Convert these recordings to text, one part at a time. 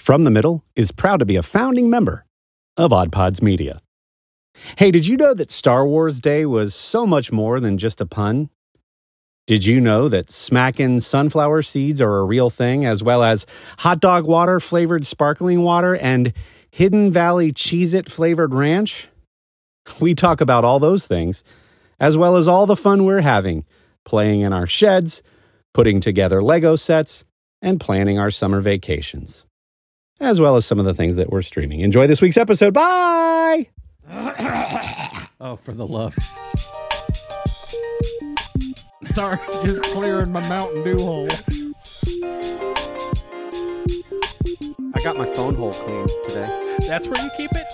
From the Middle is proud to be a founding member of Odd Pods Media. Hey, did you know that Star Wars Day was so much more than just a pun? Did you know that smacking sunflower seeds are a real thing, as well as hot dog water flavored sparkling water and Hidden Valley Cheez-It flavored ranch? We talk about all those things, as well as all the fun we're having, playing in our sheds, putting together Lego sets, and planning our summer vacations, as well as some of the things that we're streaming. Enjoy this week's episode. Bye! Oh, for the love. Sorry, just clearing my Mountain Dew hole. I got my phone hole cleaned today. That's where you keep it?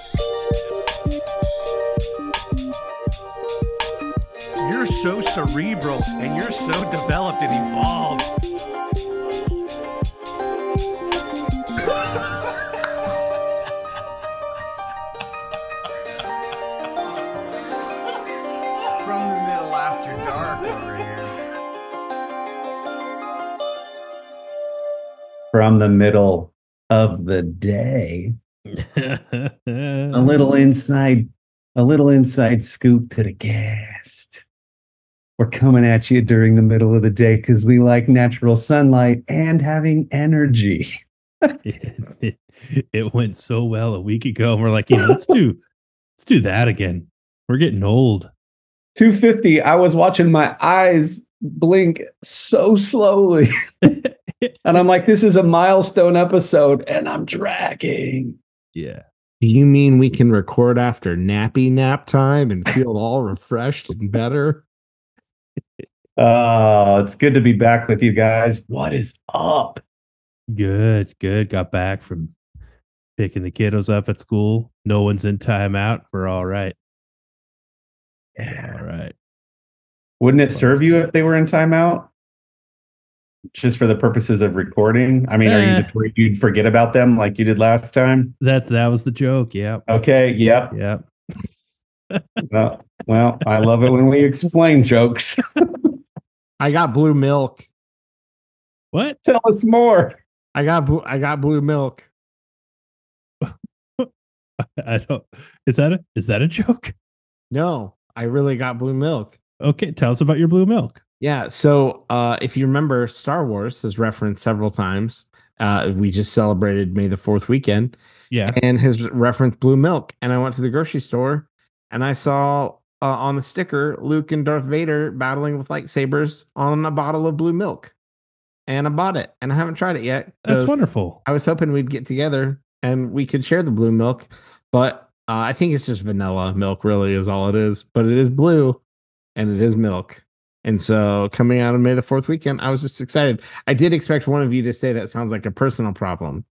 You're so cerebral and you're so developed and evolved. From the middle after dark over here. From the middle of the day, a little inside scoop to the guest. We're coming at you during the middle of the day because we like natural sunlight and having energy. It went so well a week ago. And we're like, let's do that again. We're getting old. 250. I was watching my eyes blink so slowly. And I'm like, this is a milestone episode, and I'm dragging. Yeah. Do you mean we can record after nappy nap time and feel all refreshed and better? Oh, it's good to be back with you guys. What is up? Good. Got back from picking the kiddos up at school. No one's in timeout. We're all right. Yeah. All right. Wouldn't it serve you if they were in timeout? Just for the purposes of recording? I mean, are you just worried you'd forget about them like you did last time? That was the joke. Yeah. Okay. Yep. Yep. Well, I love it when we explain jokes. I got blue milk. What? Tell us more. I got blue milk. I don't. Is that a joke? No, I really got blue milk. Okay, tell us about your blue milk. Yeah, so if you remember, Star Wars has referenced several times. We just celebrated May the 4th weekend. Yeah. And has referenced blue milk. And I went to the grocery store and I saw on the sticker Luke and Darth Vader battling with lightsabers on a bottle of blue milk. And I bought it. And I haven't tried it yet. That's wonderful. I was hoping we'd get together and we could share the blue milk. But I think it's just vanilla milk, really, is all it is. But it is blue and it is milk. And so coming out of May the 4th weekend, I was just excited. I did expect one of you to say that sounds like a personal problem.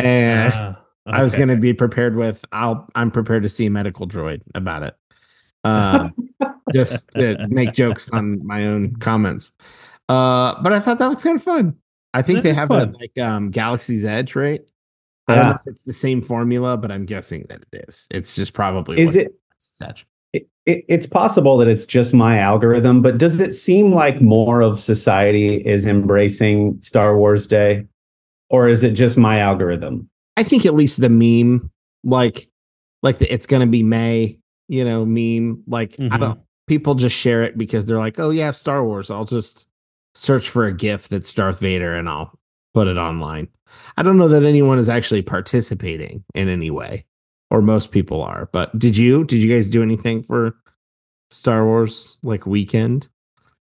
And Okay. I was going to be prepared with, I'm prepared to see a medical droid about it. Just to make jokes on my own comments. But I thought that was kind of fun. I think they have that like Galaxy's Edge, right? I don't know if it's the same formula, but I'm guessing that it is. It's just probably Edge. It's possible that it's just my algorithm, but does it seem like more of society is embracing Star Wars Day, or is it just my algorithm? I think at least the meme, like the it's gonna be May, meme. Like people just share it because they're like, oh yeah, Star Wars. I'll just search for a GIF that's Darth Vader and I'll put it online. I don't know that anyone is actually participating in any way. Or most people are, but did you guys do anything for Star Wars like weekend?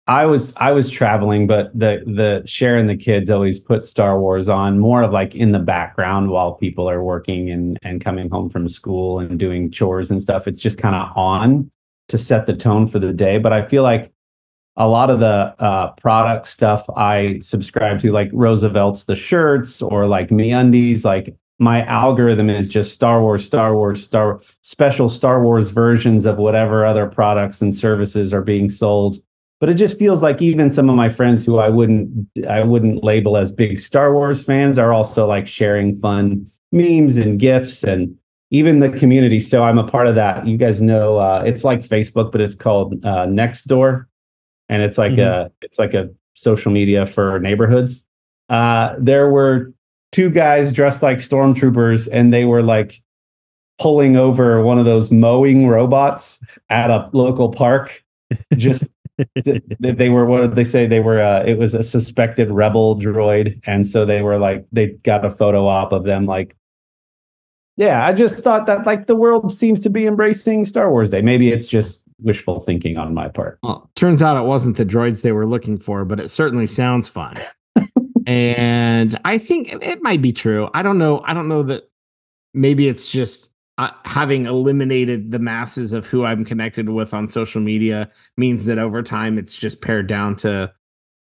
I was traveling, but the Cher and the kids always put Star Wars on more of like in the background while people are working and coming home from school and doing chores and stuff. It's just kind of on to set the tone for the day. But I feel like a lot of the product stuff I subscribe to, like Roosevelt's the shirts or like MeUndies, like my algorithm is just Star Wars, special Star Wars versions of whatever other products and services are being sold. But it just feels like even some of my friends who I wouldn't label as big Star Wars fans are also like sharing fun memes and GIFs and even the community. So I'm a part of that. You guys know, it's like Facebook, but it's called Nextdoor. And it's like a social media for neighborhoods. There were two guys dressed like stormtroopers, and they were like pulling over one of those mowing robots at a local park. Just they were, what did they say? They were it was a suspected rebel droid, and so they were like, they got a photo op of them. Like, yeah, I just thought that like the world seems to be embracing Star Wars Day. Maybe it's just wishful thinking on my part. Well, turns out it wasn't the droids they were looking for, but it certainly sounds fun. And I think it might be true. I don't know. I don't know that maybe it's just having eliminated the masses of who I'm connected with on social media means that over time it's just pared down to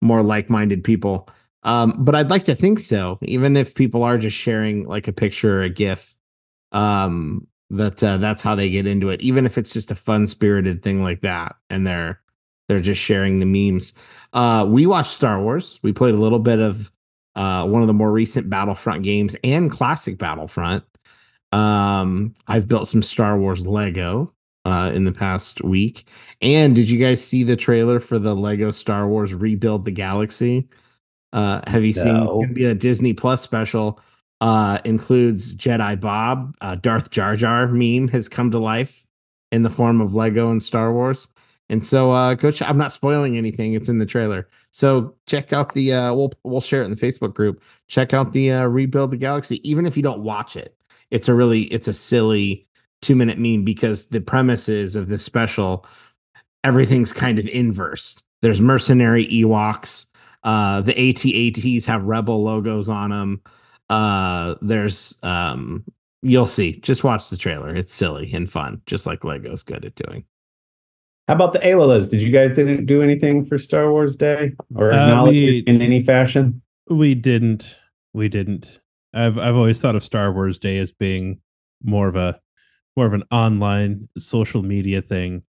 more like-minded people. But I'd like to think so, even if people are just sharing like a picture or a GIF. That's how they get into it, even if it's just a fun-spirited thing like that, and they're just sharing the memes. We watched Star Wars. We played a little bit of one of the more recent Battlefront games and classic Battlefront. I've built some Star Wars Lego in the past week. And did you guys see the trailer for the Lego Star Wars Rebuild the Galaxy? Have you seen? It's going to be a Disney Plus special. Includes Jedi Bob. Darth Jar Jar meme has come to life in the form of Lego and Star Wars. And so I'm not spoiling anything. It's in the trailer. So check out the we'll share it in the Facebook group. Check out the Rebuild the Galaxy. Even if you don't watch it, it's a silly 2-minute meme, because the premises of this special, everything's kind of inverse. There's mercenary Ewoks. The AT-ATs have rebel logos on them. There's you'll see. Just watch the trailer. It's silly and fun, just like Lego's good at doing. How about the Aylalas? Did you guys didn't do anything for Star Wars Day or acknowledge it in any fashion? We didn't. I've always thought of Star Wars Day as being more of an online social media thing,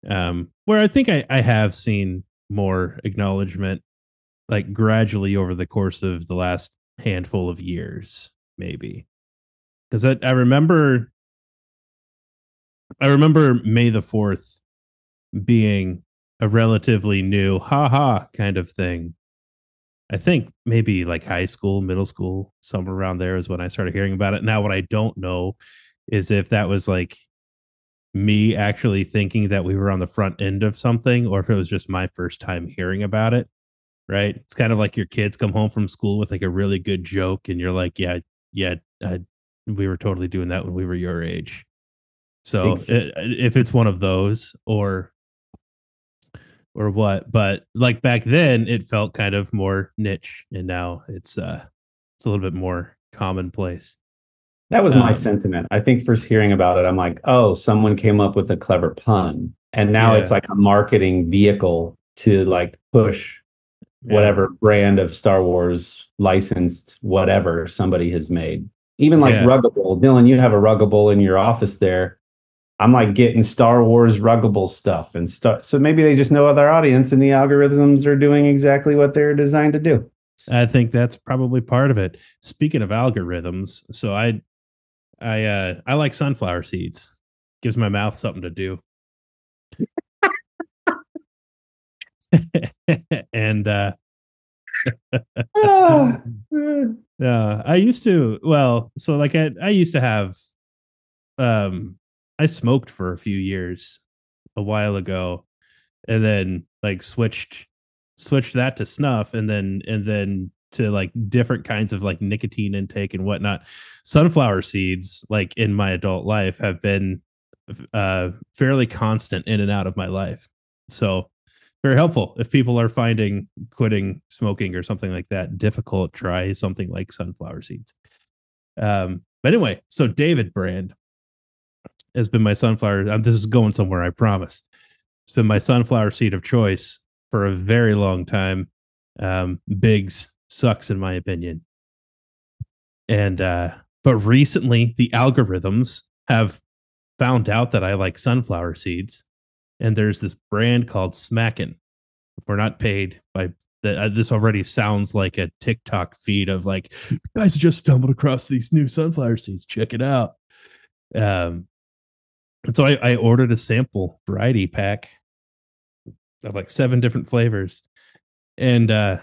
where I think I have seen more acknowledgement, like gradually over the course of the last handful of years, maybe. Because I remember May the 4th being a relatively new haha kind of thing. I think maybe like high school, middle school, somewhere around there is when I started hearing about it. Now, what I don't know is if that was like me actually thinking that we were on the front end of something, or if it was just my first time hearing about it. Right? It's kind of like your kids come home from school with like a really good joke, and you're like, yeah, we were totally doing that when we were your age. So if it's one of those, or what, but like back then it felt kind of more niche, and now it's a little bit more commonplace. That was my sentiment. I think first hearing about it, I'm like, oh, someone came up with a clever pun, and now it's like a marketing vehicle to like push whatever brand of Star Wars licensed whatever somebody has made. Even like Ruggable. Dillon, you have a Ruggable in your office there. I'm like getting Star Wars Ruggable stuff and stuff. So maybe they just know their audience, and the algorithms are doing exactly what they're designed to do. I think that's probably part of it. Speaking of algorithms, so I like sunflower seeds. Gives my mouth something to do. And I used to, so like I used to have I smoked for a few years a while ago, and then like switched that to snuff, and then to like different kinds of like nicotine intake and whatnot. Sunflower seeds, like in my adult life, have been fairly constant in and out of my life. So very helpful if people are finding quitting smoking or something like that difficult. Try something like sunflower seeds. But anyway, so David brand has been my sunflower. This is going somewhere, I promise. It's been my sunflower seed of choice for a very long time. Biggs sucks in my opinion. And but recently the algorithms have found out that I like sunflower seeds, and there's this brand called Smackin'. We're not paid by this. Already sounds like a TikTok feed of like, guys just stumbled across these new sunflower seeds. Check it out. And so I ordered a sample variety pack of like 7 different flavors, and I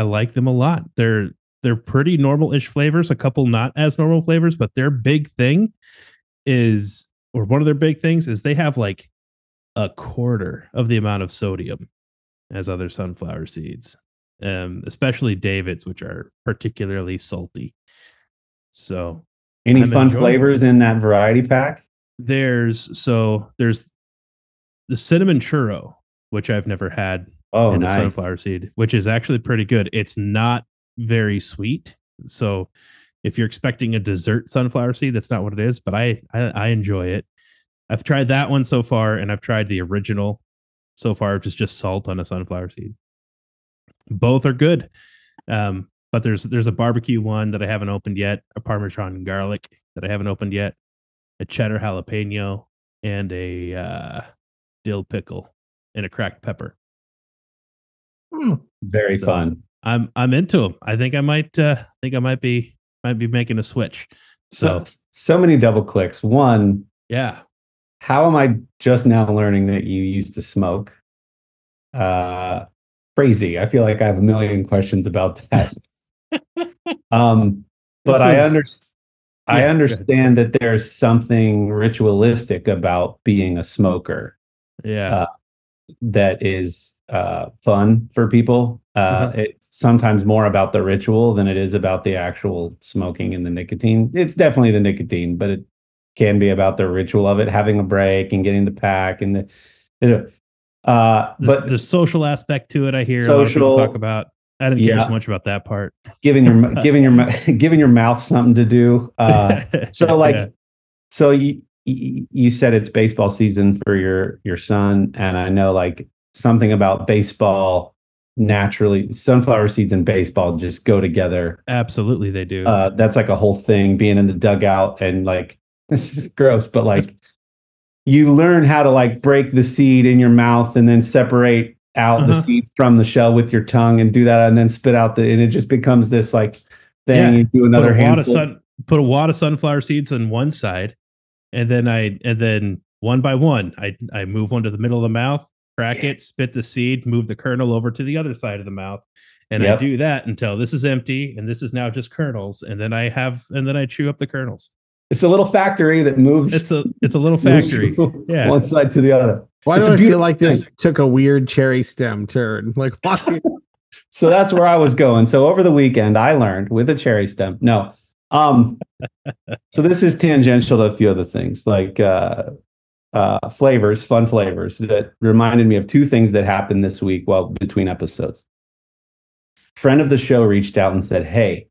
like them a lot. They're they're pretty normal-ish flavors, a couple not as normal flavors, but their big thing is, or one of their big things is they have like a quarter of the amount of sodium as other sunflower seeds, especially David's, which are particularly salty. So, any I'm fun enjoying flavors in that variety pack? there's the cinnamon churro, which I've never had Oh, in a nice. sunflower seed, which is actually pretty good. It's not very sweet, so if you're expecting a dessert sunflower seed, that's not what it is. But I enjoy it. I've tried that one so far, and I've tried the original so far, which is just salt on a sunflower seed. Both are good. But there's a barbecue one that I haven't opened yet, a Parmesan and garlic that I haven't opened yet, a cheddar jalapeno, and a dill pickle and a cracked pepper. Very So fun. I'm into them. I think I might be making a switch. So many double clicks. One, Yeah. how am I just now learning that you used to smoke? Crazy. I feel like I have a million questions about that. But I understand that there's something ritualistic about being a smoker. Yeah. That is fun for people. It's sometimes more about the ritual than it is about the actual smoking and the nicotine. It's definitely the nicotine, but it can be about the ritual of it, having a break and getting the pack and but the social aspect to it, I hear a lot of social, people talk about. I didn't care so much about that part. giving your mouth something to do. So you said it's baseball season for your son, and I know like something about baseball. Naturally, sunflower seeds and baseball just go together. Absolutely, they do. That's like a whole thing, being in the dugout, and like, this is gross, but like you learn how to like break the seed in your mouth and then separate out the seed from the shell with your tongue and do that, and then spit out and it just becomes this like thing. Yeah. You do another put a wad of sunflower seeds on one side, and then one by one, I move one to the middle of the mouth, crack it, spit the seed, move the kernel over to the other side of the mouth. And I do that until this is empty and this is now just kernels. And then I chew up the kernels. It's a little factory that moves. It's a little factory. Yeah. One side to the other. Why do I feel like this took a weird cherry stem turn? Like, why? So that's where I was going. So over the weekend, I learned with a cherry stem. No. So this is tangential to a few other things, like fun flavors that reminded me of two things that happened this week while between episodes. Friend of the show reached out and said, "Hey,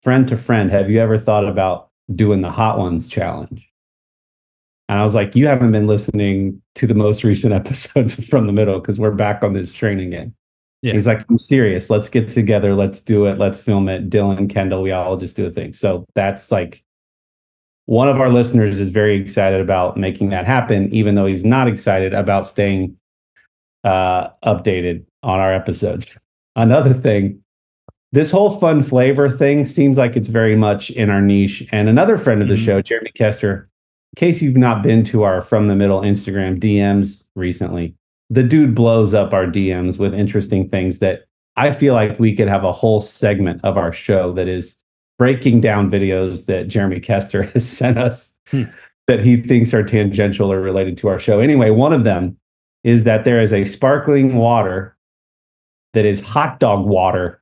friend to friend, have you ever thought about doing the Hot Ones challenge?" And I was like, "You haven't been listening to the most recent episodes from the middle, because we're back on this train again." Yeah. He's like, "I'm serious. Let's get together. Let's do it. Let's film it. Dillon, Kendall, we all just do a thing." So that's like, one of our listeners is very excited about making that happen, even though he's not excited about staying updated on our episodes. Another thing, this whole fun flavor thing seems like it's very much in our niche. And another friend of the show, Jeremy Kester, in case you've not been to our From the Middle Instagram DMs recently, the dude blows up our DMs with interesting things that I feel like we could have a whole segment of our show that is breaking down videos that Jeremy Kester has sent us that he thinks are tangential or related to our show. Anyway, one of them is that there is a sparkling water that is hot dog water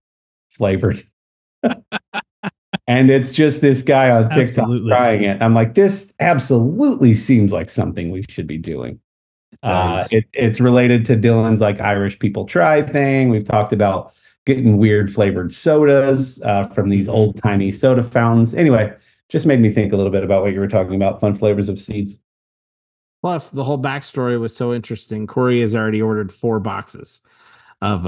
flavored. And it's just this guy on TikTok trying it. I'm like, this absolutely seems like something we should be doing. It's related to Dillon's like Irish people try thing. We've talked about getting weird flavored sodas from these old timey soda fountains. Anyway, just made me think a little bit about what you were talking about, fun flavors of seeds. Plus, the whole backstory was so interesting. Kory has already ordered 4 boxes of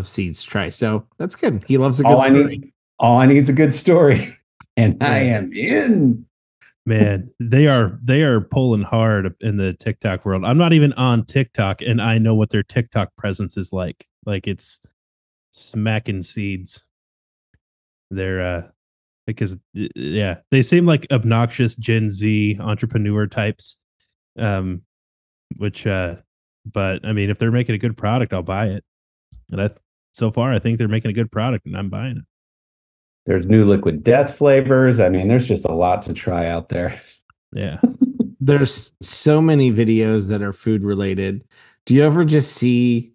seeds to try, so that's good. He loves a good story. All I need is a good story, and I am in. Man, they are pulling hard in the TikTok world. I'm not even on TikTok, and I know what their TikTok presence is like. Like, it's smacking seeds. They're because they seem like obnoxious Gen Z entrepreneur types. But I mean, if they're making a good product, I'll buy it. And so far, I think they're making a good product, and I'm buying it. There's new liquid death flavors. I mean, there's just a lot to try out there. Yeah. There's so many videos that are food related. Do you ever just see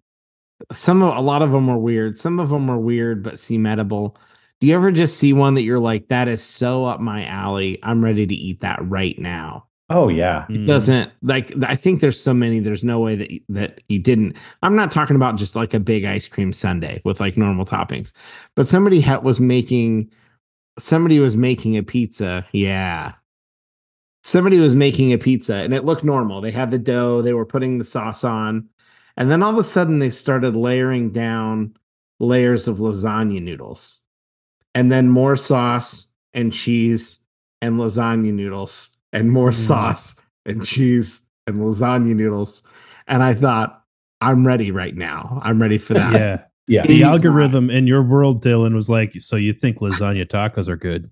a lot of them are weird. Some of them are weird but seem edible. Do you ever just see one that you're like, that is so up my alley? I'm ready to eat that right now. Oh yeah. It doesn't like, I think there's so many, there's no way that you didn't. I'm not talking about just like a big ice cream sundae with like normal toppings, but somebody was making a pizza. Yeah. Somebody was making a pizza and it looked normal. They had the dough, they were putting the sauce on, and then all of a sudden they started layering down layers of lasagna noodles, and then more sauce and cheese and lasagna noodles, and more sauce and cheese and lasagna noodles. And I thought, I'm ready right now. I'm ready for that. Yeah. Yeah. The algorithm in your world, Dillon, was like, so you think lasagna tacos are good?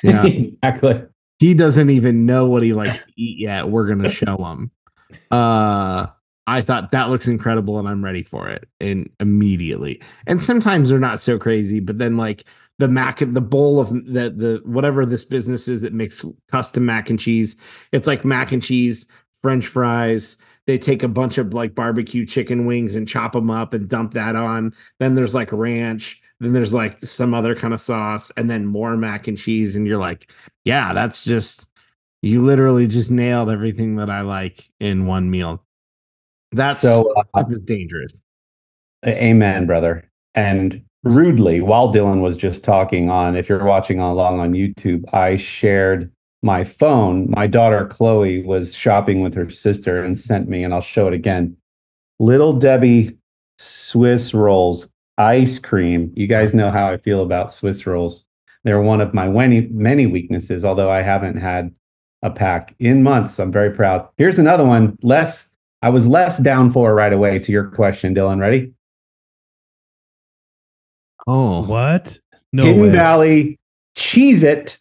Yeah. Exactly. He doesn't even know what he likes to eat yet. We're going to show him. I thought that looks incredible and I'm ready for it. And immediately. And sometimes they're not so crazy, but then like the bowl of the whatever this business is that makes custom mac and cheese. It's like mac and cheese, French fries. They take a bunch of like barbecue chicken wings and chop them up and dump that on. Then there's like ranch. Then there's like some other kind of sauce and then more mac and cheese. And you're like, yeah, that's just, you literally just nailed everything that I like in one meal. That's so dangerous. Amen, brother. And rudely, while Dillon was just talking on, if you're watching along on YouTube, I shared my phone. My daughter, Chloe, was shopping with her sister and sent me, and I'll show it again, Little Debbie Swiss rolls, ice cream. You guys know how I feel about Swiss rolls. They're one of my many weaknesses, although I haven't had a pack in months. I'm very proud. Here's another one. I was less down for right away to your question, Dillon. Ready? Oh, what? No Hidden way. Valley Cheez-It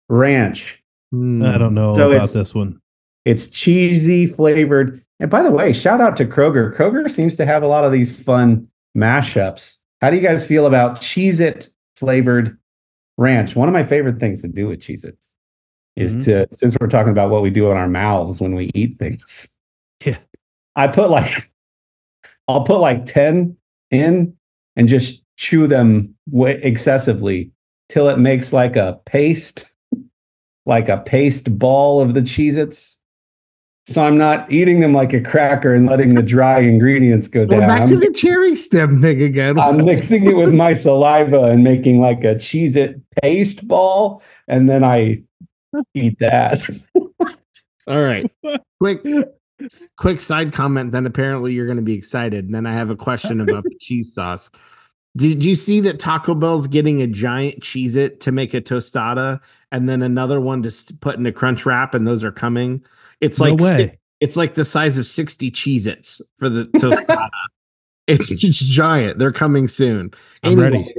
Ranch. I don't know about this one. It's cheesy flavored. And by the way, shout out to Kroger. Kroger seems to have a lot of these fun mashups. How do you guys feel about Cheez-It flavored ranch? One of my favorite things to do with Cheez-Its is since we're talking about what we do on our mouths when we eat things. Yeah. I'll put like 10 in and just chew them excessively till it makes like a paste ball of the Cheez-Its. So I'm not eating them like a cracker and letting the dry ingredients go down. Back to the cherry stem thing again. I'm mixing it with my saliva and making like a Cheez-It paste ball, and then I eat that. All right. Quick side comment, then apparently you're going to be excited. And then I have a question about the cheese sauce. Did you see that Taco Bell's getting a giant Cheez-It to make a tostada and then another one to put in a crunch wrap, and those are coming? It's like it's like the size of 60 Cheez-Its for the tostada. It's giant. They're coming soon. I'm ready.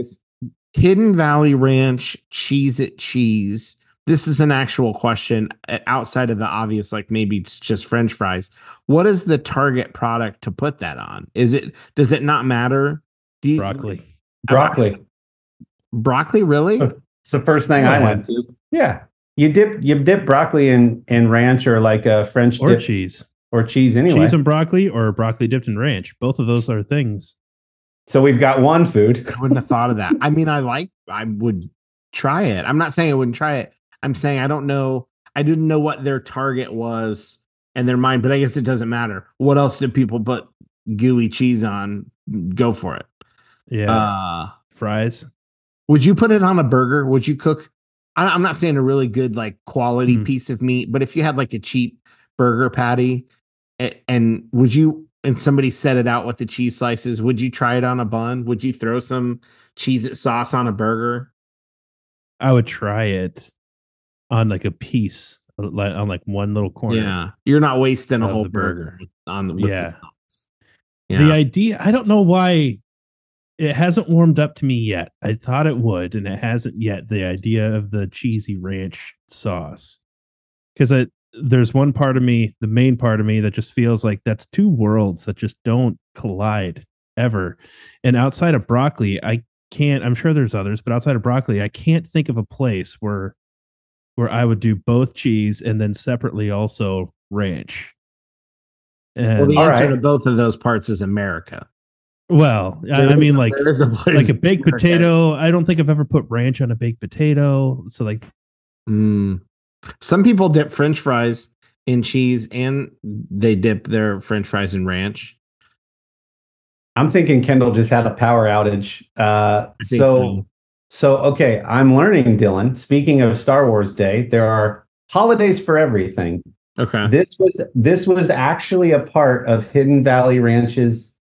Hidden Valley Ranch Cheez-It cheese. This is an actual question outside of the obvious, like maybe it's just French fries. What is the target product to put that on? Does it not matter? Broccoli. Broccoli, really? It's the first thing I went to. Yeah. You dip broccoli in ranch or like a French or dip. Cheese. Or cheese anyway. Cheese and broccoli or broccoli dipped in ranch. Both of those are things. So we've got one food. I wouldn't have thought of that. I mean, I would try it. I'm not saying I wouldn't try it. I'm saying I don't know. I didn't know what their target was and their mind, but I guess it doesn't matter. What else did people put gooey cheese on? Go for it. Yeah. Fries. Would you put it on a burger? Would you cook? I'm not saying a really good, like quality piece of meat, but if you had like a cheap burger patty and somebody set it out with the cheese slices, would you try it on a bun? Would you throw some Cheez-It sauce on a burger? I would try it on like a piece, on like one little corner. Yeah. You're not wasting a whole burger on the sauce. Yeah. The idea, I don't know why it hasn't warmed up to me yet. I thought it would, and it hasn't yet. The idea of the cheesy ranch sauce, because there's one part of me, the main part of me, that just feels like that's two worlds that just don't collide ever. And outside of broccoli, I'm sure there's others, but outside of broccoli, I can't think of a place where I would do both cheese and then separately also ranch. Well, And the answer to both of those parts is America. well, I mean, like there is a place like a baked potato. I don't think I've ever put ranch on a baked potato. So like, some people dip French fries in cheese and they dip their French fries in ranch. I'm thinking Kendall just had a power outage. So Okay, I'm learning, Dillon. Speaking of Star Wars Day, there are holidays for everything. Okay. This was actually a part of Hidden Valley Ranch's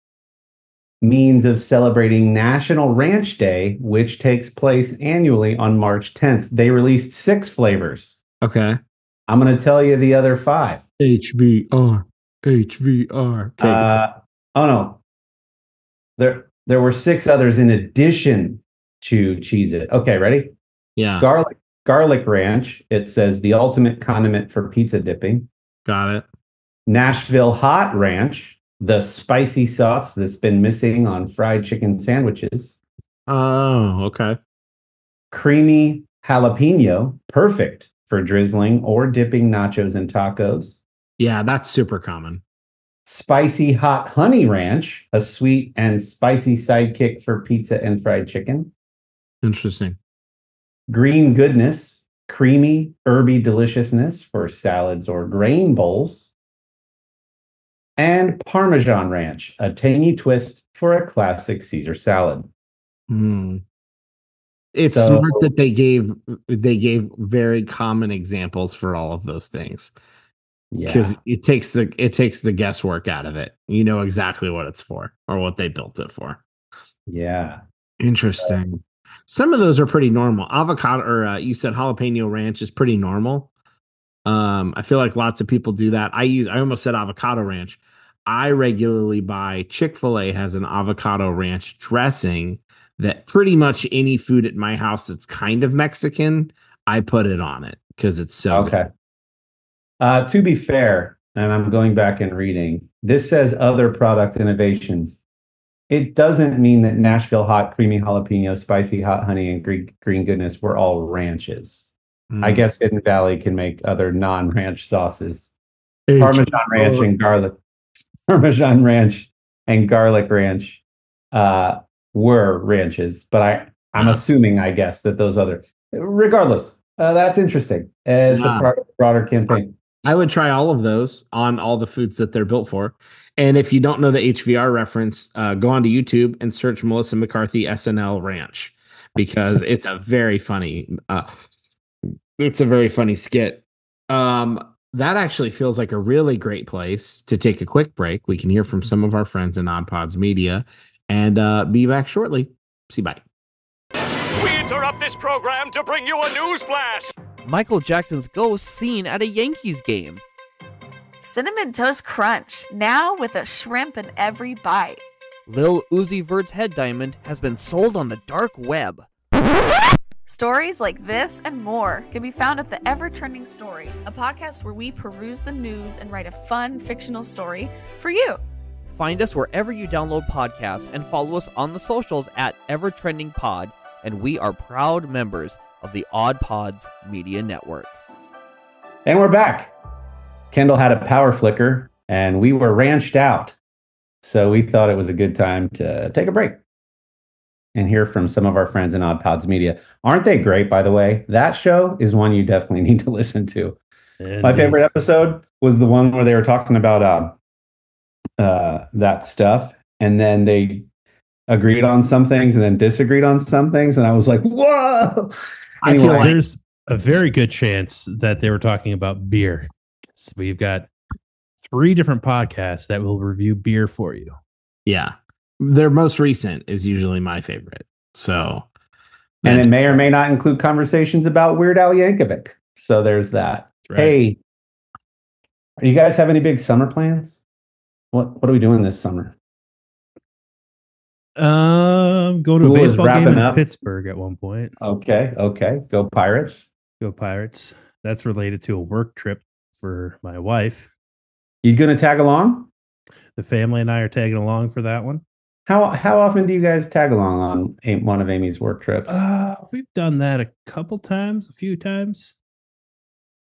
means of celebrating National Ranch Day, which takes place annually on March 10th. They released 6 flavors. Okay. I'm going to tell you the other 5. HVR. Oh no. There were 6 others in addition to Cheez-It. Okay, ready? Yeah. Garlic ranch. It says the ultimate condiment for pizza dipping. Got it. Nashville hot ranch, the spicy sauce that's been missing on fried chicken sandwiches. Oh, okay. Creamy jalapeno, perfect for drizzling or dipping nachos and tacos. Yeah, that's super common. Spicy hot honey ranch, a sweet and spicy sidekick for pizza and fried chicken. Interesting. Green goodness, creamy, herby deliciousness for salads or grain bowls. And Parmesan ranch, a tangy twist for a classic Caesar salad. It's smart that they gave very common examples for all of those things. Because it takes the guesswork out of it. You know exactly what it's for or what they built it for. Yeah. Interesting. Some of those are pretty normal. Avocado, or you said jalapeno ranch is pretty normal. I feel like lots of people do that. I almost said avocado ranch. I regularly buy Chick-fil-A has an avocado ranch dressing that pretty much any food at my house that's kind of Mexican, I put it on it because it's so good. To be fair, and I'm going back and reading, this says other product innovations. It doesn't mean that Nashville hot, creamy jalapeno, spicy hot honey, and green goodness were all ranches. I guess Hidden Valley can make other non-ranch sauces. Parmesan ranch and garlic. Parmesan ranch and garlic ranch were ranches, but I'm assuming, I guess, that those other. Regardless, that's interesting. It's a part of the broader campaign. I would try all of those on all the foods that they're built for. And if you don't know the HVR reference, go onto YouTube and search Melissa McCarthy SNL Ranch because it's a very funny skit. That actually feels like a really great place to take a quick break. We can hear from some of our friends in Odd Pods Media and be back shortly. See you, bye. We interrupt this program to bring you a news flash. Michael Jackson's ghost seen at a Yankees game. Cinnamon Toast Crunch, now with a shrimp in every bite. Lil Uzi Vert's head diamond has been sold on the dark web. Stories like this and more can be found at the Ever Trending Story, a podcast where we peruse the news and write a fun fictional story for you. Find us wherever you download podcasts and follow us on the socials at Ever Trending Pod, and we are proud members of the Odd Pods Media Network. And we're back. Kendall had a power flicker and we were ranched out. So we thought it was a good time to take a break and hear from some of our friends in Odd Pods Media. Aren't they great, by the way? That show is one you definitely need to listen to. Indeed. My favorite episode was the one where they were talking about that stuff. And then they agreed on some things and then disagreed on some things. And I was like, whoa. Anyway, I feel like there's a very good chance that they were talking about beer. So we've got 3 different podcasts that will review beer for you. Yeah. Their most recent is usually my favorite. So, and it may or may not include conversations about Weird Al Yankovic. So there's that. Right. Hey, do you guys have any big summer plans? What are we doing this summer? Go to a baseball game in Pittsburgh at one point. Okay. Go Pirates. Go Pirates. That's related to a work trip for my wife. You gonna tag along? The family and I are tagging along for that one. How often do you guys tag along on one of Amy's work trips? We've done that a few times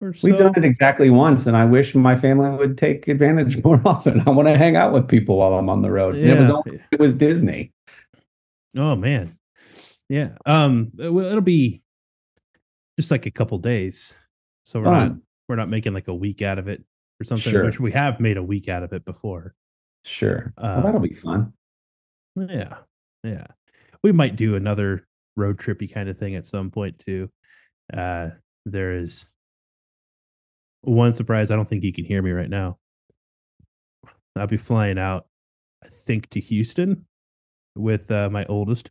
or so. We've done it exactly once, and I wish my family would take advantage more often. I want to hang out with people while I'm on the road. Yeah. It was Disney. Oh man. Yeah. It'll be just like a couple days. So we're not making like a week out of it or something, Sure. which we have made a week out of it before. Sure. Well, that'll be fun. Yeah. Yeah. We might do another road trippy kind of thing at some point too. There is one surprise. I don't think you can hear me right now. I'll be flying out, I think, to Houston with my oldest.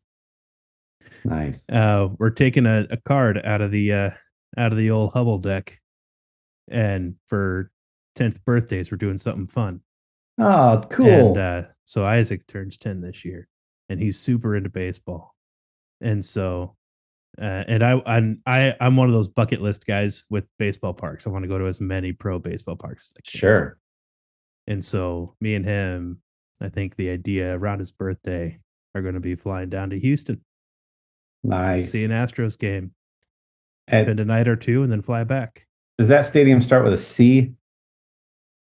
Nice. We're taking a card out of the old Hubble deck, and for 10th birthdays, we're doing something fun. Oh, cool. And so Isaac turns 10 this year, and he's super into baseball. And so, and I'm one of those bucket list guys with baseball parks. I want to go to as many pro baseball parks as I can. Sure. And so, me and him, I think the idea around his birthday are going to be flying down to Houston. Nice. See an Astros game. Spend a night or two, and then fly back. Does that stadium start with a C?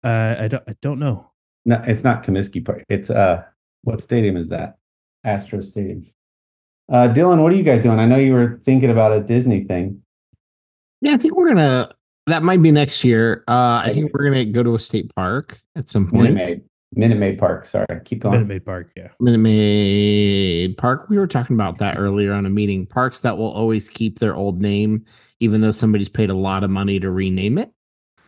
I don't know. No, it's not Comiskey Park. It's what stadium is that? Astro Stadium. Dillon, what are you guys doing? I know you were thinking about a Disney thing. Yeah, I think that might be next year. I think we're gonna go to a state park at some point. Minute Maid Park. Sorry, keep going. Minute Maid Park, yeah. Minute Maid Park. We were talking about that earlier on a meeting. Parks that will always keep their old name, even though somebody's paid a lot of money to rename it,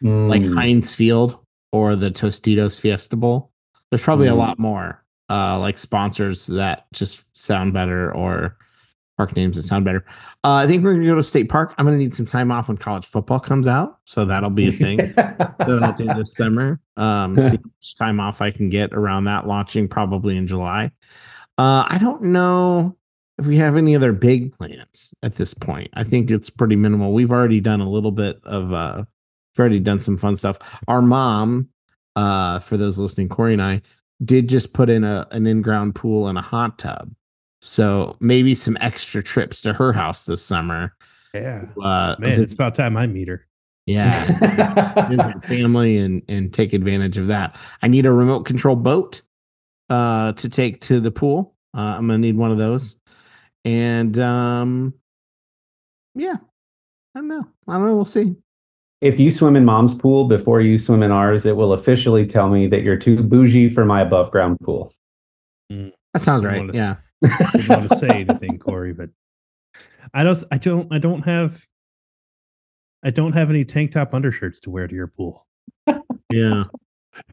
like Heinz Field or the Tostitos Fiesta Bowl. There's probably a lot more like sponsors that just sound better or park names that sound better. I think we're going to go to State Park. I'm going to need some time off when college football comes out. So that'll be a thing that I'll do this summer. See how much time off I can get around that launching probably in July. I don't know if we have any other big plans at this point. I think it's pretty minimal. We've already done a little bit of, we've already done some fun stuff. Our mom, for those listening, Kory and I did just put in an in-ground pool and a hot tub. So maybe some extra trips to her house this summer. Yeah, man, it's about time I meet her. Yeah, visit family and take advantage of that. I need a remote control boat to take to the pool. I'm gonna need one of those. And yeah, I don't know. We'll see. If you swim in mom's pool before you swim in ours, it will officially tell me that you're too bougie for my above ground pool. That sounds right. Yeah. I didn't want to say anything, Kory, but I don't have any tank top undershirts to wear to your pool. Yeah.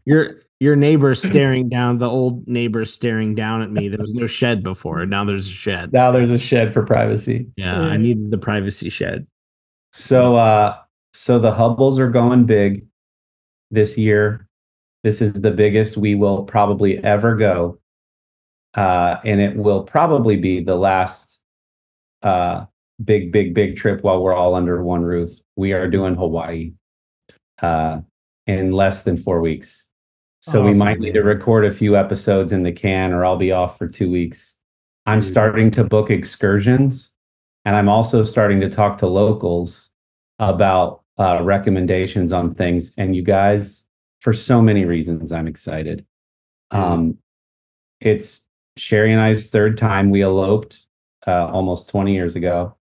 Your neighbor's staring down, the old neighbor's staring down at me. There was no shed before. Now there's a shed. Now there's a shed for privacy. Yeah, I needed the privacy shed. So the Hubbles are going big this year. This is the biggest we will probably ever go. And it will probably be the last big trip while we're all under one roof. We are doing Hawaii in less than 4 weeks. So we might need to record a few episodes in the can, or I'll be off for 2 weeks. I'm starting to book excursions, and I'm also starting to talk to locals about recommendations on things. And you guys, for so many reasons, I'm excited. It's Sherry and I's third time. We eloped almost 20 years ago.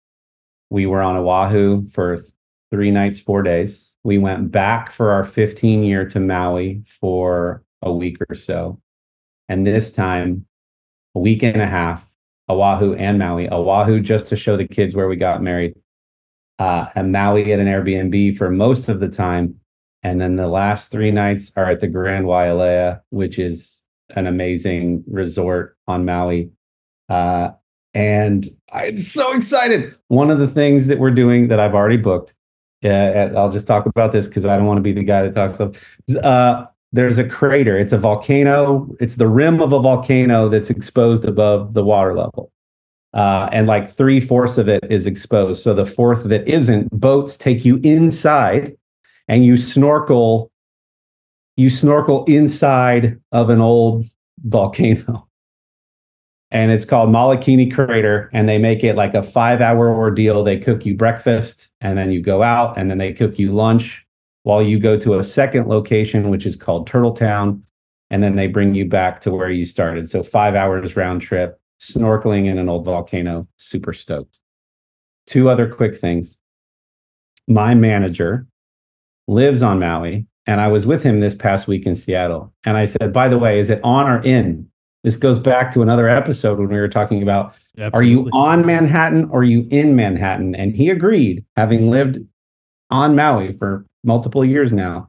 We were on Oahu for 3 nights, 4 days. We went back for our 15-year to Maui for a week or so. And this time, a week and a half, Oahu and Maui. Oahu just to show the kids where we got married. And Maui at an Airbnb for most of the time. And then the last 3 nights are at the Grand Wailea, which is an amazing resort on Maui. And I'm so excited. One of the things that we're doing that I've already booked, I'll just talk about this because I don't want to be the guy that talks up. There's a crater. It's a volcano. It's the rim of a volcano that's exposed above the water level. And like 3/4 of it is exposed. So the fourth that isn't, boats take you inside and you snorkel inside of an old volcano. and it's called Molokini Crater, and they make it like a 5-hour ordeal. They cook you breakfast, and then you go out, and then they cook you lunch while you go to a second location, which is called Turtle Town, and then they bring you back to where you started. So 5 hours round trip, snorkeling in an old volcano. Super stoked. 2 other quick things. My manager lives on Maui, and I was with him this past week in Seattle. And I said, by the way, is it on or in? This goes back to another episode when we were talking about, Are you on Manhattan or are you in Manhattan? And he agreed, having lived on Maui for multiple years now,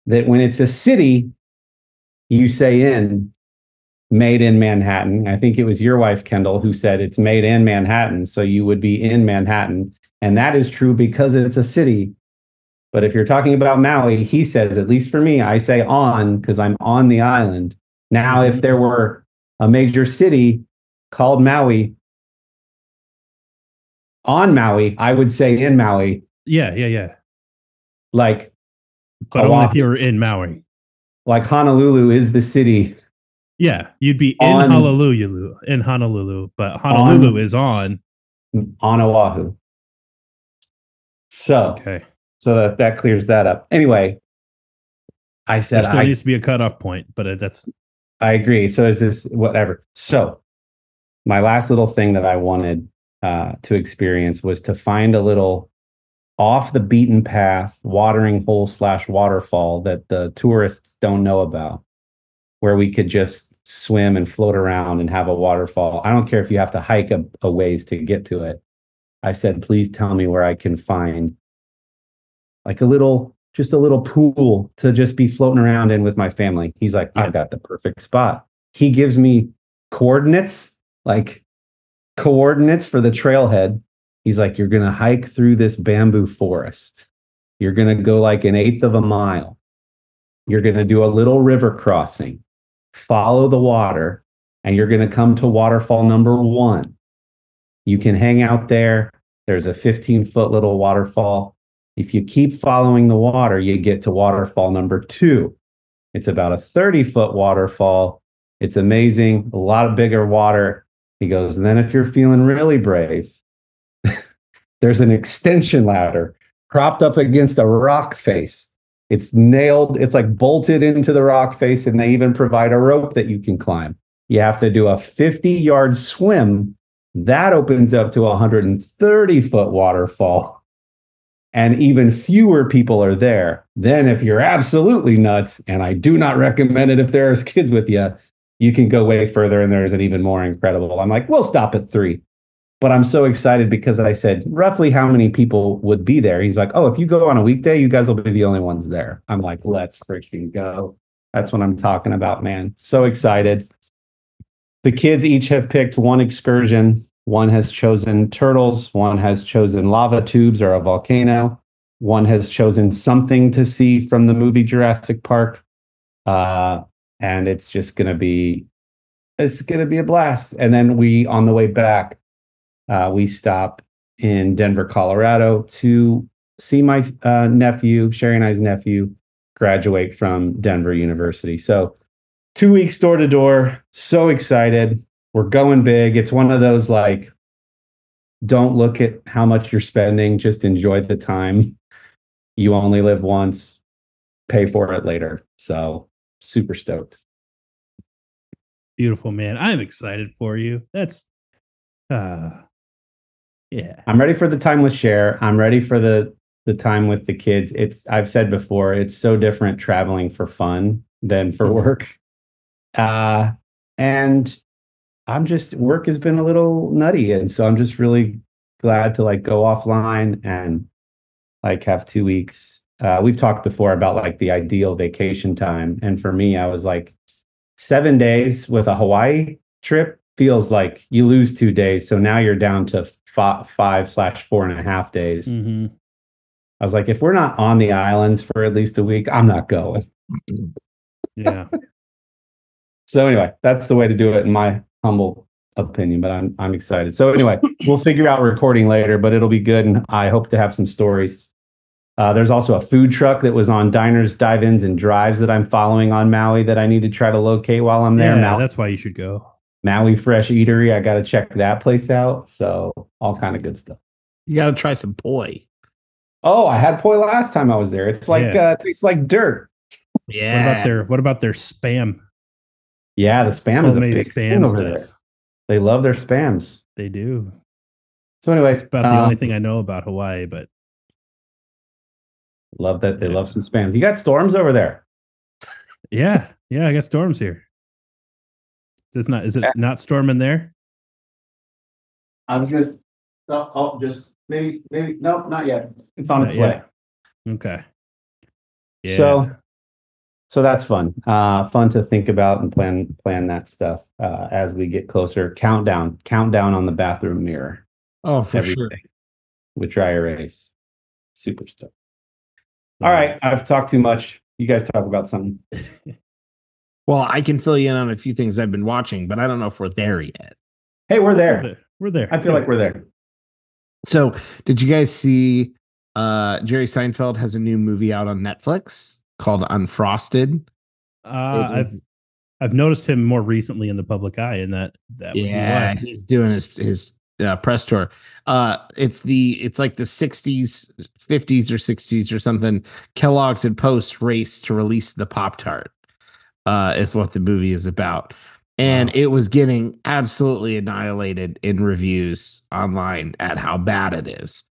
that when it's a city, you say in, made in Manhattan. I think it was your wife, Kendall, who said it's made in Manhattan. So you would be in Manhattan. And that is true because it's a city. But if you're talking about Maui, he says, at least for me, I say on because I'm on the island. Now, if there were a major city called Maui, on Maui, I would say in Maui. Yeah. Like, but only if you were in Maui. Like Honolulu is the city. Yeah, you'd be in Honolulu, but Honolulu is on Oahu. So, okay. So that clears that up. Anyway, I said there still needs to be a cutoff point, but that's. I agree. So is this whatever? So my last little thing that I wanted to experience was to find a little off the beaten path watering hole / waterfall that the tourists don't know about, where we could just swim and float around and have a waterfall. I don't care if you have to hike a ways to get to it. I said, please tell me where I can find like a little pool to just be floating around in with my family. He's like, I've got the perfect spot. He gives me coordinates for the trailhead. He's like, you're going to hike through this bamboo forest. You're going to go like 1/8 of a mile. You're going to do a little river crossing, follow the water, and you're going to come to waterfall number 1. You can hang out there. There's a 15-foot little waterfall. If you keep following the water, you get to waterfall number 2. It's about a 30-foot waterfall. It's amazing. A lot of bigger water. He goes, and then if you're feeling really brave, there's an extension ladder propped up against a rock face. It's nailed. It's like bolted into the rock face, and they even provide a rope that you can climb. You have to do a 50-yard swim. That opens up to a 130-foot waterfall. And even fewer people are there. Then if you're absolutely nuts, and I do not recommend it if there's kids with you, you can go way further, and there's an even more incredible. I'm like, we'll stop at 3. But I'm so excited because I said, roughly how many people would be there? He's like, oh, if you go on a weekday, you guys will be the only ones there. I'm like, let's freaking go. That's what I'm talking about, man. So excited. The kids each have picked one excursion. One has chosen turtles. One has chosen lava tubes or a volcano. One has chosen something to see from the movie Jurassic Park. And it's just going to be, a blast. And then on the way back, we stop in Denver, Colorado to see my nephew, Sherry and I's nephew, graduate from Denver University. So 2 weeks door to door. So excited. We're going big. It's one of those like, don't look at how much you're spending. Just enjoy the time. You only live once. Pay for it later. So super stoked. Beautiful, man. I'm excited for you. That's, yeah. I'm ready for the time with Cher. I'm ready for the time with the kids. I've said before, it's so different traveling for fun than for work. And work has been a little nutty. And so I'm just really glad to like go offline and like have 2 weeks. We've talked before about like the ideal vacation time. And for me, I was like 7 days with a Hawaii trip feels like you lose 2 days. So now you're down to 5/4.5 days. Mm-hmm. I was like, if we're not on the islands for at least a week, I'm not going. Yeah. So anyway, that's the way to do it in my humble opinion, but I'm excited. So anyway, we'll figure out recording later, but it'll be good. And I hope to have some stories. There's also a food truck that was on Diners, Dive-Ins, and Drives that I'm following on Maui that I need to try to locate while I'm there. Yeah, that's why you should go. Maui Fresh Eatery. I got to check that place out. So all kind of good stuff. You got to try some poi. Oh, I had poi last time I was there. It's like it tastes like dirt. Yeah. What about their spam? Yeah, the spam is a Homemade big spam thing over stuff. there. They love their spams. They do. So anyway, It's about the only thing I know about Hawaii, but love that they love some spams. You got storms over there. Yeah, I got storms here. Is it not storming there? I was gonna just maybe nope, not yet. It's on its way. Okay. Yeah. So that's fun. Fun to think about and plan that stuff as we get closer. Countdown on the bathroom mirror. Oh, for sure. With dry erase. Super stuff. All right, I've talked too much. You guys talk about something. Well, I can fill you in on a few things I've been watching, but I don't know if we're there yet. Hey, we're there. We're there. I feel like we're there. So, did you guys see Jerry Seinfeld has a new movie out on Netflix called Unfrosted? I've noticed him more recently in the public eye, and that would be why. He's doing his press tour. It's like the 60s, 50s or 60s or something. Kellogg's and Post race to release the Pop-Tart. Is what the movie is about. And it was getting absolutely annihilated in reviews online at how bad it is.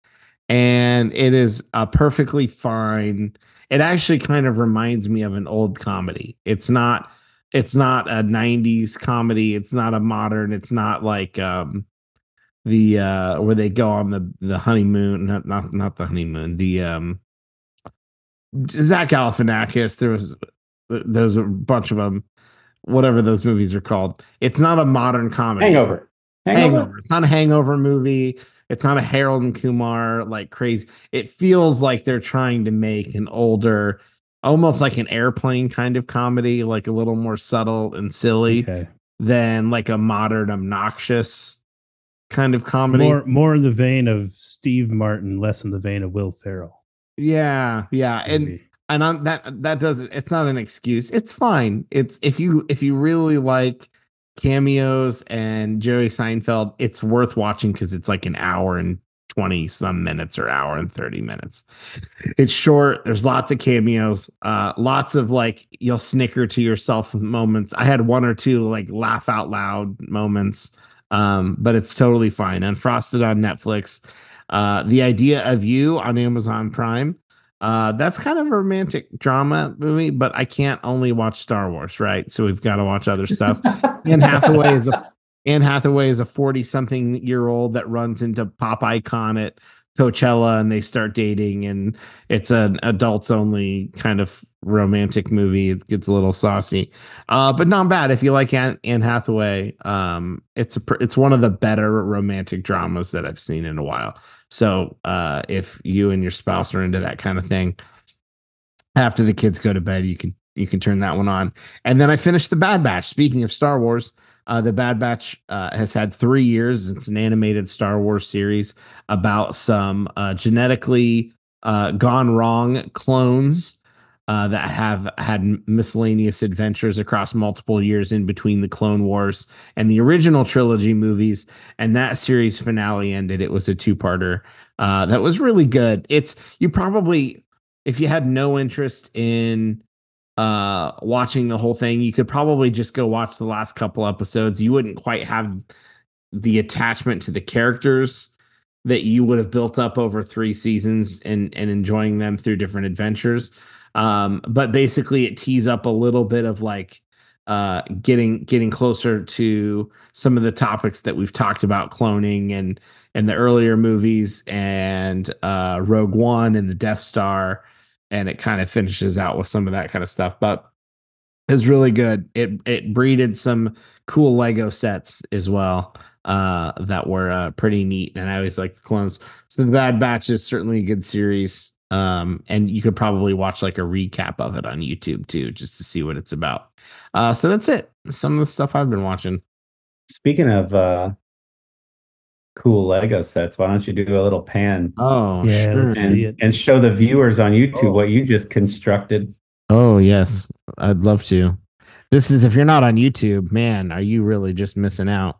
And it is a perfectly fine. It actually kind of reminds me of an old comedy. It's not a 90s comedy. It's not a modern. It's not like the where they go on the honeymoon, not the honeymoon. The Zach Galifianakis. There's a bunch of them. Whatever those movies are called. It's not a modern comedy. Hangover. It's not a Hangover movie. It's not a Harold and Kumar like crazy. It feels like they're trying to make an older, almost like an Airplane kind of comedy, like a little more subtle and silly than like a modern, obnoxious kind of comedy. More in the vein of Steve Martin, less in the vein of Will Ferrell. Yeah. Maybe. And on that doesn't. It's not an excuse. It's fine. It's if you really like cameos and Jerry Seinfeld, it's worth watching because it's like an hour and 20 some minutes or hour and 30 minutes. It's short. There's lots of cameos. Lots of like you'll snicker to yourself moments. I had one or two like laugh out loud moments. But it's totally fine. Unfrosted on Netflix. The Idea of You on Amazon Prime. That's kind of a romantic drama movie, but I can't only watch Star Wars, right? So we've got to watch other stuff. Anne Hathaway is a 40-something-year-old that runs into pop icon at Coachella, and they start dating, and it's an adults only kind of romantic movie. It gets a little saucy, but not bad if you like Anne Hathaway. It's one of the better romantic dramas that I've seen in a while. So if you and your spouse are into that kind of thing, after the kids go to bed, you can turn that one on. And then I finished The Bad Batch. Speaking of Star Wars, The Bad Batch has had 3 years. It's an animated Star Wars series about some genetically gone wrong clones that have had miscellaneous adventures across multiple years in between the Clone Wars and the original trilogy movies. And that series finale ended. It was a 2-parter that was really good. You probably, if you had no interest in watching the whole thing, you could probably just go watch the last couple episodes. You wouldn't quite have the attachment to the characters that you would have built up over 3 seasons and enjoying them through different adventures. But basically it tees up a little bit of like getting closer to some of the topics that we've talked about, cloning and the earlier movies and Rogue One and the Death Star. And it kind of finishes out with some of that kind of stuff, but it's really good. It breeded some cool Lego sets as well that were pretty neat. And I always like the clones. So The Bad Batch is certainly a good series. And you could probably watch like a recap of it on YouTube too, just to see what it's about. So that's it. Some of the stuff I've been watching. Speaking of cool Lego sets, why don't you do a little pan? Oh, yeah, sure. Let's see it. And show the viewers on YouTube what you just constructed. Oh, yes. I'd love to. This is, if you're not on YouTube, man, are you really just missing out?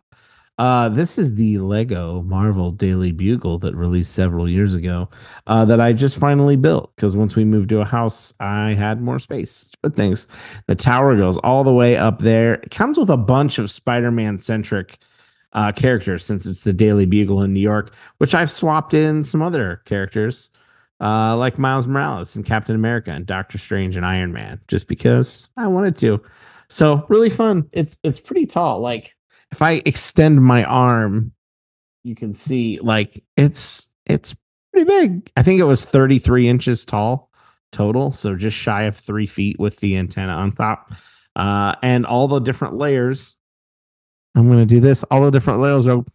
This is the Lego Marvel Daily Bugle that released several years ago that I just finally built because once we moved to a house, I had more space to put things. The tower goes all the way up there. It comes with a bunch of Spider-Man centric characters since it's the Daily Bugle in New York, which I've swapped in some other characters like Miles Morales and Captain America and Doctor Strange and Iron Man just because I wanted to. So really fun. It's pretty tall. Like if I extend my arm, you can see like it's pretty big. I think it was 33 inches tall total, so just shy of 3 feet with the antenna on top, and all the different layers. I'm gonna do this. All the different layers will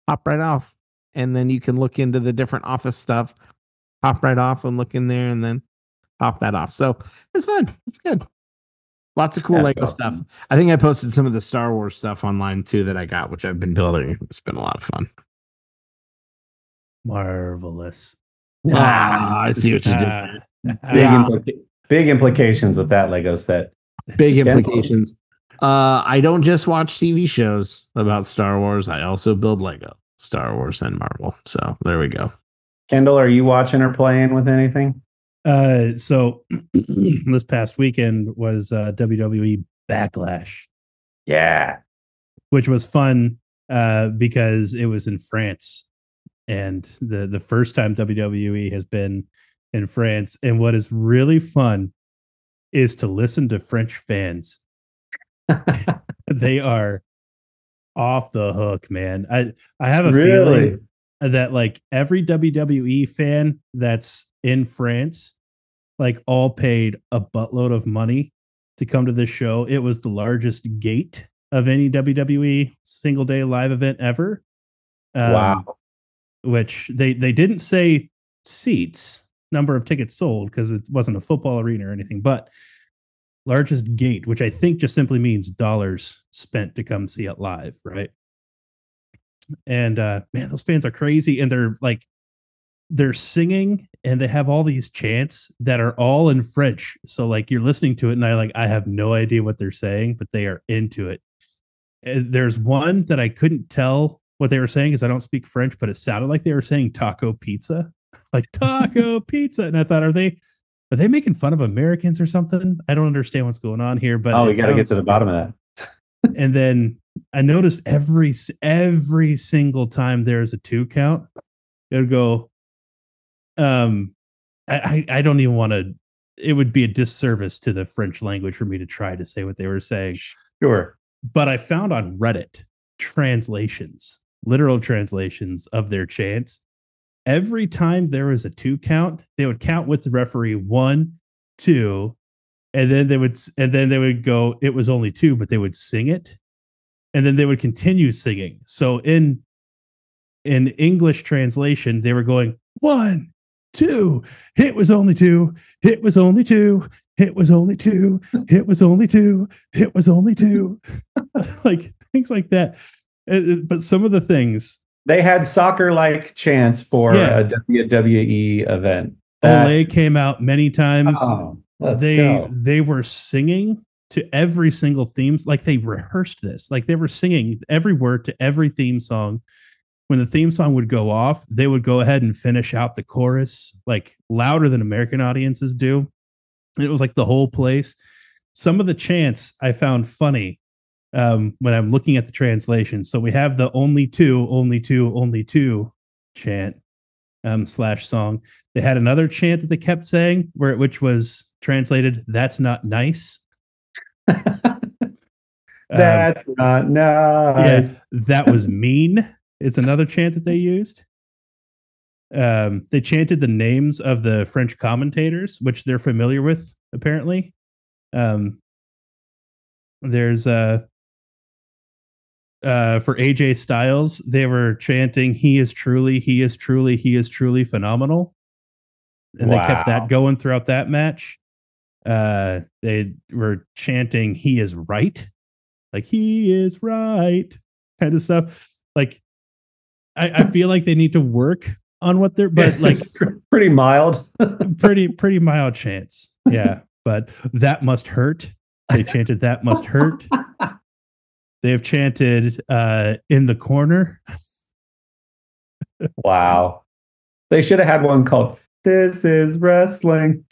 pop right off, and then you can look into the different office stuff. Pop right off and look in there, and then pop that off. So it's fun. It's good. Lots of cool Lego stuff. I think I posted some of the Star Wars stuff online too that I got, which I've been building. It's been a lot of fun. Marvelous. I see what you did. Big implications with that Lego set. Big implications. I don't just watch TV shows about Star Wars. I also build Lego, Star Wars, and Marvel. So there we go. Kendall, are you watching or playing with anything? So this past weekend was WWE Backlash. Yeah. Which was fun because it was in France. And the first time WWE has been in France. And what is really fun is to listen to French fans. They are off the hook, man. I have a feeling that like every WWE fan that's in France, like all paid a buttload of money to come to this show. It was the largest gate of any WWE single day live event ever. Wow. Which they didn't say seats, number of tickets sold, because it wasn't a football arena or anything, but largest gate, which I think just simply means dollars spent to come see it live, right? And man, those fans are crazy, and they're singing, and they have all these chants that are all in French. So like you're listening to it, and I have no idea what they're saying, but they are into it. And there's one that I couldn't tell what they were saying because I don't speak French, but it sounded like they were saying taco pizza, like taco pizza. And I thought, are they making fun of Americans or something? I don't understand what's going on here, but we got to get to the bottom of that. And then I noticed every single time there's a 2 count, it would go, I don't even want to, it would be a disservice to the French language for me to try to say what they were saying. Sure. But I found on Reddit literal translations of their chants. Every time there was a 2 count, they would count with the referee 1, 2, and then they would go, it was only 2, but they would sing it. And then they would continue singing. So in English translation, they were going 1, 2, it was only 2, it was only 2, it was only 2, it was only 2, it was only 2. Like things like that. But some of the things, they had soccer-like chants for a WWE event. Olay came out many times. Oh, they were singing to every single theme. Like they rehearsed this. Like they were singing every word to every theme song. When the theme song would go off, they would go ahead and finish out the chorus like louder than American audiences do. And it was like the whole place. Some of the chants I found funny when I'm looking at the translation. So we have the only two chant / song. They had another chant that they kept saying which was translated, "That's not nice." That's not nice. Yeah, that was mean. It's another chant that they used. They chanted the names of the French commentators, which they're familiar with, apparently. There's for AJ Styles, they were chanting, he is truly phenomenal. And they kept that going throughout that match. They were chanting, he is right. Like, he is right. Kind of stuff. Like, I feel like they need to work on what they're, but like pretty mild. pretty mild chants. Yeah. But that must hurt. They chanted "That must hurt." They have chanted "In the corner." Wow. They should have had one called "This is Wrestling."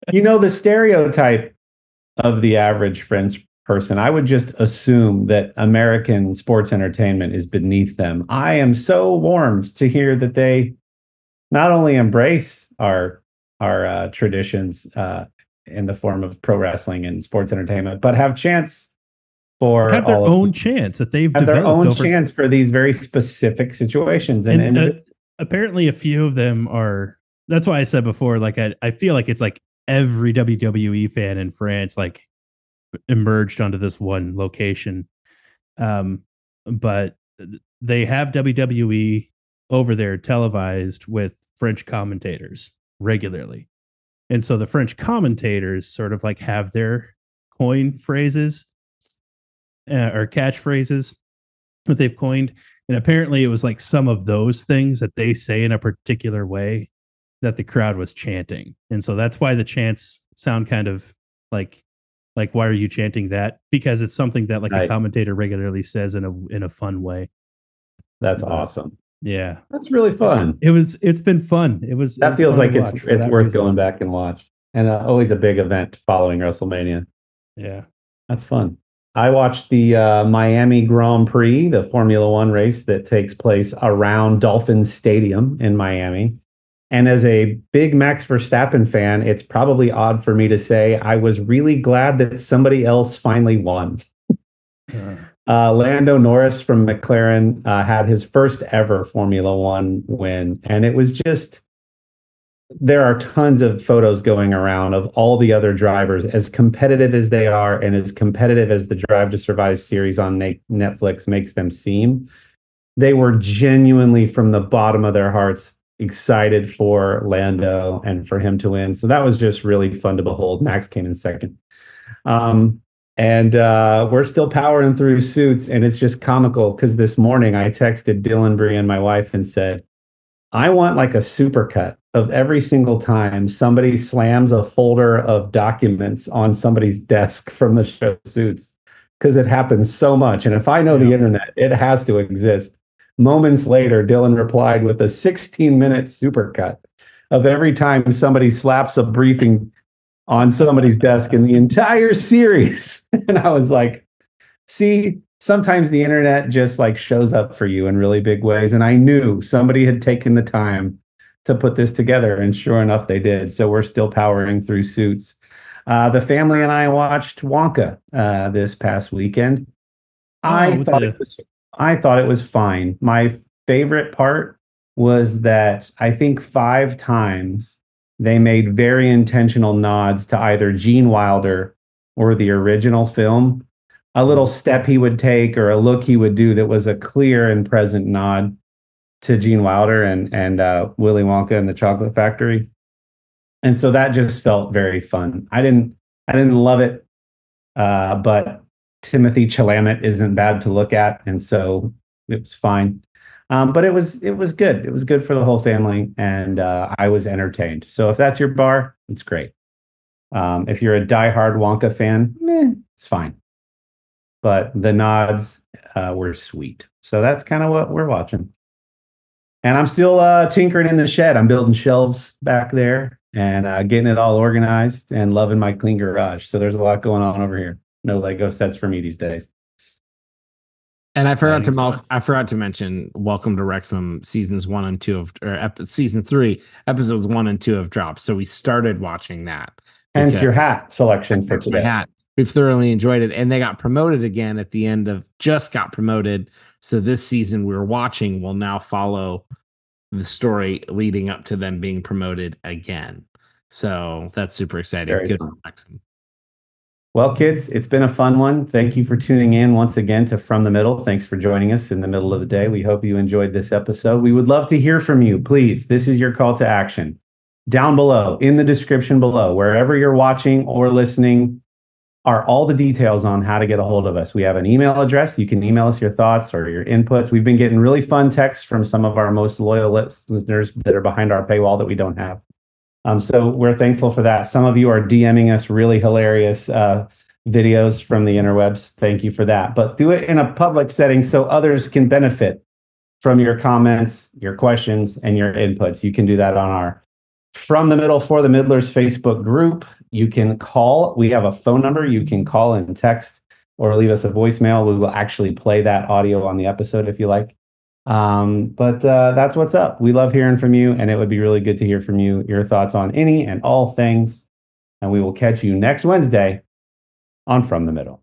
The stereotype of the average French person, I would just assume that American sports entertainment is beneath them. I am so warmed to hear that they not only embrace our traditions in the form of pro wrestling and sports entertainment, but have chants for have their own chants that they've have developed their own over chants for these very specific situations. and apparently a few of them are. That's why I said before, like I feel like it's like every WWE fan in France like emerged onto this one location. But they have WWE over there televised with French commentators regularly. And so the French commentators sort of like have their coin phrases or catchphrases that they've coined. And apparently it was like some of those things that they say in a particular way that the crowd was chanting. And so that's why the chants sound kind of like why are you chanting that? Because it's something that like a commentator regularly says in a fun way. That's awesome. Yeah. That's really fun. It's been fun. That feels like it's worth going back and watch. And always a big event following WrestleMania. Yeah. That's fun. I watched the Miami Grand Prix, the Formula One race that takes place around Dolphin Stadium in Miami. And as a big Max Verstappen fan, it's probably odd for me to say I was really glad that somebody else finally won. Lando Norris from McLaren had his first ever Formula One win. And it was just, there are tons of photos going around of all the other drivers, as competitive as they are and as competitive as the Drive to Survive series on Netflix makes them seem. They were genuinely, from the bottom of their hearts, excited for Lando and for him to win. So that was just really fun to behold. Max came in second. And we're still powering through Suits, and it's just comical because this morning I texted Dillon, Bree, and my wife and said, I want like a supercut of every single time somebody slams a folder of documents on somebody's desk from the show Suits, because it happens so much. And if I know the internet, it has to exist. Moments later, Dillon replied with a 16-minute supercut of every time somebody slaps a briefing on somebody's desk in the entire series. And I was like, see, sometimes the internet just like shows up for you in really big ways. And I knew somebody had taken the time to put this together. And sure enough, they did. So we're still powering through Suits. The family and I watched Wonka this past weekend. I thought it was fine. My favorite part was that I think 5 times they made very intentional nods to either Gene Wilder or the original film. A little step he would take or a look he would do that was a clear and present nod to Gene Wilder and Willy Wonka and the Chocolate Factory. And so that just felt very fun. I didn't love it, but Timothy Chalamet isn't bad to look at, and so it was fine. But it was good. It was good for the whole family, and I was entertained. So if that's your bar, it's great. If you're a diehard Wonka fan, it's fine. But the nods were sweet. So that's kind of what we're watching. And I'm still tinkering in the shed. I'm building shelves back there and getting it all organized and loving my clean garage. So there's a lot going on over here. No Lego sets for me these days. And I forgot to mention Welcome to Wrexham seasons 1 and 2 season 3 episodes 1 and 2 have dropped. So we started watching that. Hence your hat selection for today. My hat. We've thoroughly enjoyed it, and they got promoted again at the end of just got promoted. So this season we're watching will now follow the story leading up to them being promoted again. So that's super exciting. Very good fun. for Wrexham. Well, kids, it's been a fun one. Thank you for tuning in once again to From the Middle. Thanks for joining us in the middle of the day. We hope you enjoyed this episode. We would love to hear from you. Please, this is your call to action. Down below, in the description below, wherever you're watching or listening, are all the details on how to get a hold of us. We have an email address. You can email us your thoughts or your inputs. We've been getting really fun texts from some of our most loyal listeners that are behind our paywall that we don't have. So we're thankful for that. Some of you are DMing us really hilarious videos from the interwebs. Thank you for that. But do it in a public setting so others can benefit from your comments, your questions, and your inputs. You can do that on our From the Middle for the Middlers Facebook group. You can call. We have a phone number. You can call and text or leave us a voicemail. We will actually play that audio on the episode if you like. But that's what's up. We love hearing from you, and it would be really good to hear from you, your thoughts on any and all things. And we will catch you next Wednesday on From the Middle.